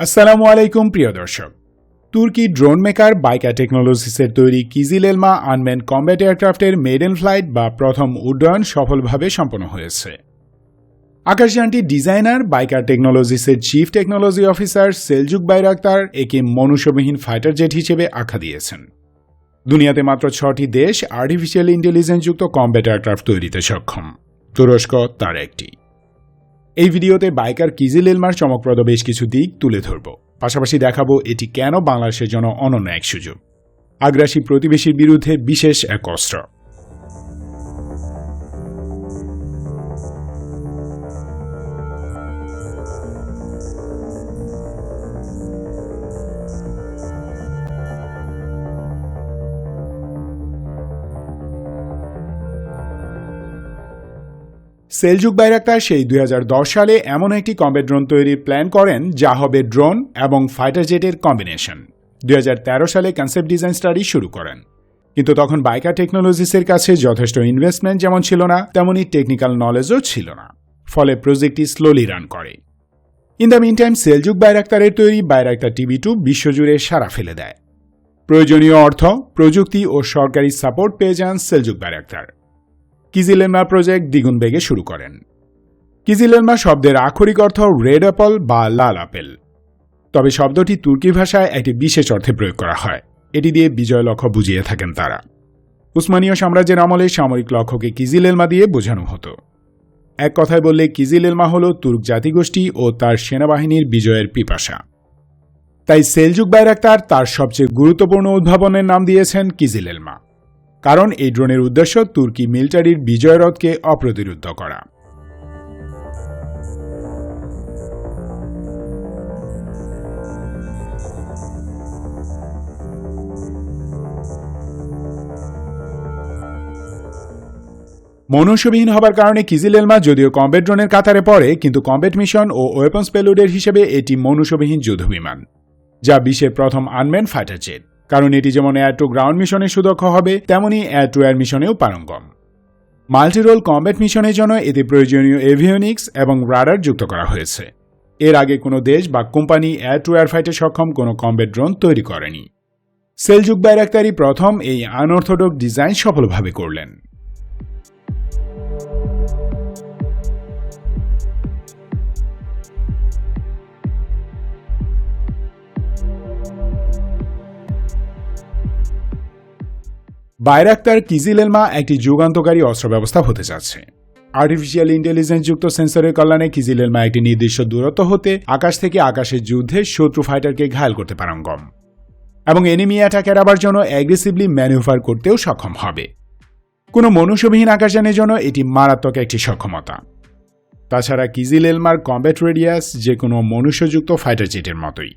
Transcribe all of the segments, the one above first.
আসসালামু আলাইকুম প্রিয় দর্শক। তুর্কি ড্রোন মেকার বাইকার টেকনোলজিসের তৈরি কিজিলেলমা আনম্যান কম্ব্যাট এয়ারক্রাফটের মেডেন ফ্লাইট বা প্রথম উড্ডয়ন সফলভাবে সম্পন্ন হয়েছে। আকাশযানটির ডিজাইনার বাইকার টেকনোলজিসের chief technology officer Selcuk Bayraktar একে মনুষ্যবিহীন ফাইটার জেট হিসেবে আখ্যা দিয়েছেন। দুনিয়াতে মাত্র 6টি দেশ আর্টিফিশিয়াল ইন্টেলিজেন্সযুক্ত কম্ব্যাট এয়ারক্রাফট তৈরিতে সক্ষম, তুরস্ক তার একটি। এই ভিডিওতে বাইকার কিজিলেলমার চমকপ্রদ বেশ কিছু দিক তুলে ধরব, পাশাপাশি দেখাবো এটি কেন বাংলাদেশের জন্য অনন্য এক সুযোগ, আগ্রাসী প্রতিবেশীর বিরুদ্ধে বিশেষ এক অস্ত্র। সেলজুক বাইরাক্তার সেই 2010 সালে এমন একটি কম্ব্যাট ড্রোন তৈরির প্ল্যান করেন যা হবে ড্রোন এবং ফাইটার জেটের কম্বিনেশন। 2013 সালে কনসেপ্ট ডিজাইন স্টাডি শুরু করেন, কিন্তু তখন বাইকার টেকনোলজিসের কাছে যথেষ্ট ইনভেস্টমেন্ট যেমন ছিল না, তেমনি টেকনিক্যাল নলেজও ছিল না, ফলে প্রজেক্টটি স্লোলি রান করে। In the mean time Selcuk বাইরাক্তারের তৈরি বাইরাক্তার TB2 বিশ্বজুড়ে সাড়া ফেলে দেয়। প্রয়োজনীয় অর্থ, প্রযুক্তি ও সরকারি সাপোর্ট পেয়ে যান সেলজুক বাইরাক্তার। কিজিলেলমা প্রজেক্ট দ্বিগুণ বেগে শুরু করেন। কিজিলেলমা শব্দের আক্ষরিক অর্থ রেড অ্যাপল বা লাল আপেল, তবে শব্দটি তুর্কি ভাষায় একটি বিশেষ অর্থে প্রয়োগ করা হয়। এটি দিয়ে বিজয় লক্ষ্য বুঝিয়ে থাকেন তারা। উসমানীয় সাম্রাজ্যের আমলে সামরিক লক্ষ্যকে কিজিলেলমা দিয়ে বোঝানো হতো। এক কথায় বললে কিজিলেলমা হল তুর্ক জাতিগোষ্ঠী ও তার সেনাবাহিনীর বিজয়ের পিপাসা। তাই সেলজুক বাইরাক্তার তার সবচেয়ে গুরুত্বপূর্ণ উদ্ভাবনের নাম দিয়েছেন কিজিলেলমা, কারণ এই ড্রোনের উদ্দেশ্য তুর্কি মিলিটারির বিজয়রথকে অপ্রতিরোধ করা। মনুষ্যবিহীন হবার কারণে কিজিলেলমা যদিও কম্ব্যাট ড্রোনের কাতারে পড়ে, কিন্তু কম্ব্যাট মিশন ও ওয়েপন্স পেলোডের হিসেবে এটি মনুষ্যবিহীন যুদ্ধবিমান, যা বিশ্বের প্রথম আনম্যান ফাইটার জেট। কারণ এটি যেমন এয়ার টু গ্রাউন্ড মিশনে সুদক্ষ হবে, তেমনি এয়ার টু এয়ার মিশনেও পারঙ্গম। মাল্টিরোল কম্ব্যাট মিশনের জন্য এতে প্রয়োজনীয় এভিওনিক্স এবং রাডার যুক্ত করা হয়েছে। এর আগে কোনো দেশ বা কোম্পানি এয়ার টু এয়ার ফাইটে সক্ষম কোনো কম্ব্যাট ড্রোন তৈরি করেনি। সেলজুক বাইরাক্তারই প্রথম এই আনঅর্থোডক্স ডিজাইন সফলভাবে করলেন। বাইরাক্তার কিজিলেলমা একটি যুগান্তকারী অস্ত্র ব্যবস্থা হতে যাচ্ছে। আর্টিফিশিয়াল ইন্টেলিজেন্সযুক্ত সেন্সরের কল্যাণে কিজিলেলমা একটি নির্দিষ্ট দূরত্ব হতে আকাশ থেকে আকাশের যুদ্ধে শত্রু ফাইটারকে ঘায়েল করতে পারঙ্গম এবং এনিমি অ্যাটাক এড়াবার জন্য অ্যাগ্রেসিভলি ম্যানুভার করতেও সক্ষম হবে। কোনো মনুষ্যবিহীন আকাশযানের জন্য এটি মারাত্মক একটি সক্ষমতা। তাছাড়া কিজিলেলমার কম্ব্যাট রেডিয়াস যে কোনো মনুষ্যযুক্ত ফাইটার জেটের মতোই।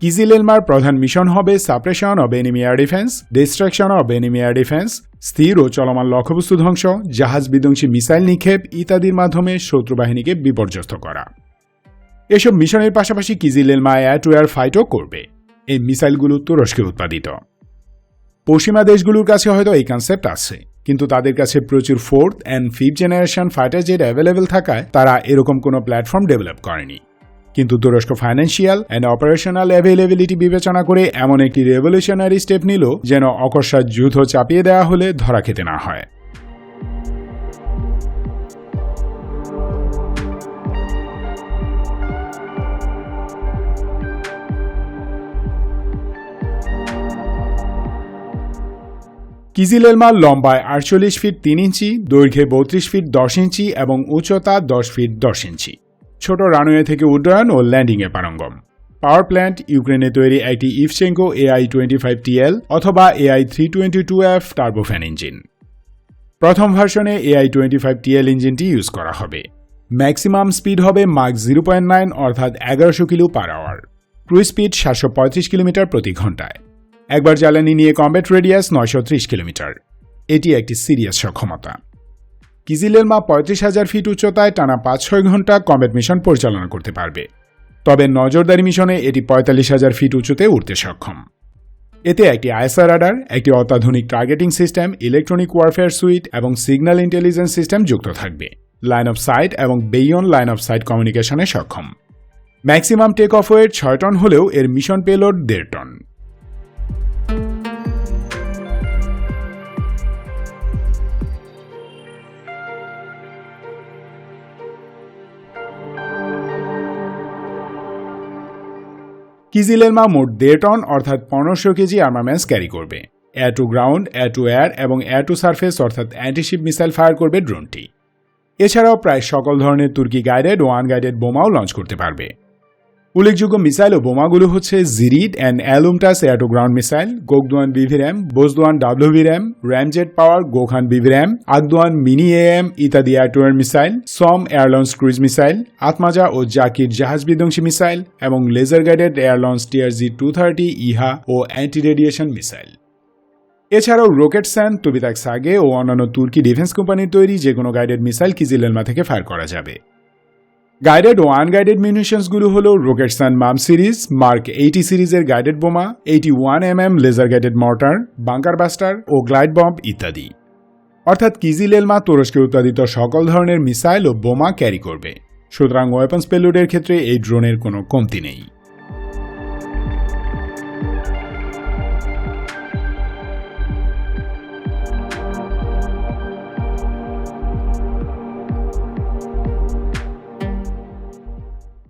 কিজিলেলমার প্রধান মিশন হবে suppression of enemy air defence, destruction of enemy air defence, স্থির ও চলমান লক্ষ্যবস্তু ধ্বংস, জাহাজ বিধ্বংসী মিসাইল নিক্ষেপ ইত্যাদির মাধ্যমে শত্রু বাহিনীকে বিপর্যস্ত করা। এসব মিশনের পাশাপাশি কিজিলেলমা এয়ার টু এয়ার ফাইটও করবে। এই মিসাইলগুলো তুরস্কে উৎপাদিত। পশ্চিমা দেশগুলোর কাছে হয়তো এই কনসেপ্ট আছে, কিন্তু তাদের কাছে প্রচুর 4th and 5th generation fighter jet available থাকায় তারা এরকম কোনো প্ল্যাটফর্ম ডেভেলপ করেনি। কিন্তু তুরস্ক ফাইন্যান্সিয়াল অ্যান্ড অপারেশনাল অ্যাভেলেবিলিটি বিবেচনা করে এমন একটি রেভলিউশনারি স্টেপ নিল যেন অকস্মাৎ যুদ্ধ চাপিয়ে দেওয়া হলে ধরা খেতে না হয়। কিজিলেলমার লম্বায় 48 ফিট 3 ইঞ্চি, দৈর্ঘ্যে 32 ফিট 10 ইঞ্চি এবং উচ্চতা 10 ফিট 10 ইঞ্চি। ছোট রানওয়ে থেকে উড্ডয়ন ও ল্যান্ডিংয়ে পারঙ্গম। পাওয়ার প্ল্যান্ট ইউক্রেনে তৈরি একটি ইভচেঙ্কো AI-25TL অথবা AI-322F টার্বোফ্যান ইঞ্জিন। প্রথম ভার্সনে AI-25TL ইঞ্জিনটি ইউজ করা হবে। ম্যাক্সিমাম স্পিড হবে মাক 0.9 অর্থাৎ 1100 kilo per hour. Cruise speed 735 kilometre প্রতি ঘন্টায়। একবার জ্বালানি নিয়ে কম্ব্যাট রেডিয়াস 930 কিলোমিটার। এটি একটি সিরিয়াস সক্ষমতা। কিজিলেলমা 35,000 ফিট উচ্চতায় টানা 5-6 ঘন্টা কম্ব্যাট মিশন পরিচালনা করতে পারবে। তবে নজরদারি মিশনে এটি 45,000 ফিট উঁচুতে উঠতে সক্ষম। এতে একটি আইএসআর রাডার, একটি অত্যাধুনিক targeting system, electronic warfare suite এবং সিগন্যাল ইন্টেলিজেন্স সিস্টেম যুক্ত থাকবে। লাইন অফ সাইট এবং বেইয়ন লাইন অফ সাইট কমিউনিকেশনে সক্ষম। Maximum take off weight 6 ton হলেও এর মিশন পেলোড 1.5 টন। কিজিলেলমা মোট 1.5 টন অর্থাৎ 1500 কেজি আর্মামেন্টস ক্যারি করবে। Air to ground, air to air এবং এয়ার টু সার্ফেস অর্থাৎ অ্যান্টিশিপ মিসাইল ফায়ার করবে ড্রোনটি। এছাড়াও প্রায় সকল ধরনের তুর্কি গাইডেড ও আনগাইডেড বোমাও লঞ্চ করতে পারবে। উল্লেখযোগ্য মিসাইল ও বোমাগুলো হচ্ছে জিরিড অ্যান্ড অ্যালুমটাস air to ground missile, Gokdogan BVRAAM, Bozdogan WVRAAM, ramjet power, Gokhan BVRAAM, Akdogan mini AM ইত্যাদি air to air missile, SOM air launch cruise missile, আতমাজা ও জাকির জাহাজ বিধ্বংসী মিসাইল এবং laser guided air launch TRZ-230 ইহা ও anti radiation missile. এছাড়াও Roketsan, TUBITAK SAGE ও অন্যান্য তুর্কি ডিফেন্স কোম্পানির তৈরি যে কোনো গাইডেড মিসাইল কিজিলেলমা থেকে ফায়ার করা যাবে। গাইডেড ও আনগাইডেড মিউনিশনসগুলো হল Roketsan MAM series, Mark 80 সিরিজের গাইডেড বোমা, 81mm laser guided mortar, bunker buster ও গ্লাইড বম্ব ইত্যাদি। অর্থাৎ কিজিলেলমা তুরস্কে উৎপাদিত সকল ধরনের মিসাইল ও বোমা ক্যারি করবে। সুতরাং ওয়েপন্স পেলোডের ক্ষেত্রে এই ড্রোনের কোনো কমতি নেই।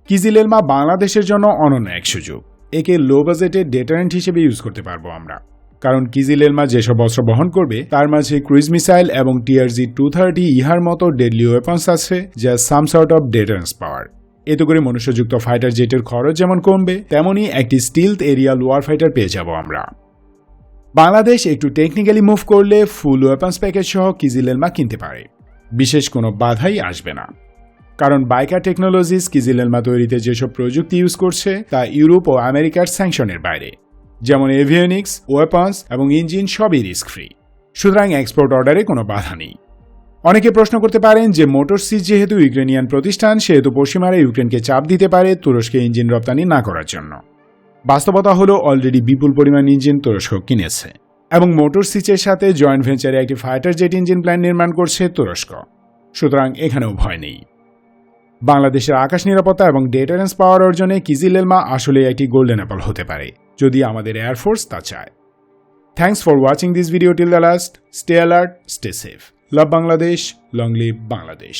কিজিলেলমা বাংলাদেশের জন্য অনন্য এক সুযোগ। একে লো বাজেটে ডেটারেন্ট হিসেবে ইউজ করতে পারবো আমরা, কারণ কিজিলেলমা যেসব অস্ত্র বহন করবে তার মাঝে ক্রুইজ মিসাইল এবং TRZ-230 ইহার মতো ডেডলি ওয়েপন্স আছে যা সাম সর্ট অফ ডেটারেন্স পাওয়ার। এতে করে মনুষ্যযুক্ত ফাইটার জেটের খরচ যেমন কমবে, তেমনই একটি স্টিলথ এরিয়াল ওয়ার ফাইটার পেয়ে যাব আমরা। বাংলাদেশ একটু টেকনিক্যালি মুভ করলে ফুল ওয়েপন্স প্যাকেজ সহ কিজিলেলমা কিনতে পারে, বিশেষ কোনো বাধাই আসবে না। কারণ বাইকার টেকনোলজিস কিজিলেলমা তৈরিতে যেসব প্রযুক্তি ইউজ করছে তা ইউরোপ ও আমেরিকার স্যাংশনের বাইরে, যেমন এভিয়নিক্স, ওয়েপন্স এবং ইঞ্জিন সবই রিস্ক ফ্রি। সুতরাং এক্সপোর্ট অর্ডারে কোনো বাধা নেই। অনেকে প্রশ্ন করতে পারেন যে মোটরসিজ যেহেতু ইউক্রেনিয়ান প্রতিষ্ঠান, সেহেতু পশ্চিমারা ইউক্রেনকে চাপ দিতে পারে তুরস্কে ইঞ্জিন রপ্তানি না করার জন্য। বাস্তবতা হলো অলরেডি বিপুল পরিমাণ ইঞ্জিন তুরস্ক কিনেছে এবং মোটরসিজের সাথে জয়েন্ট ভেঞ্চারে একটি ফাইটার জেট ইঞ্জিন প্ল্যান্ট নির্মাণ করছে তুরস্ক। সুতরাং এখানেও ভয় নেই। বাংলাদেশের আকাশ নিরাপত্তা এবং ডেটারেন্স পাওয়ার অর্জনে কিজিলেলমা আসলে একটি গোল্ডেন অ্যাপল হতে পারে, যদি আমাদের এয়ারফোর্স তা চায়। Thanks for watching this video till the last. Stay alert, stay safe. Love Bangladesh, long live Bangladesh.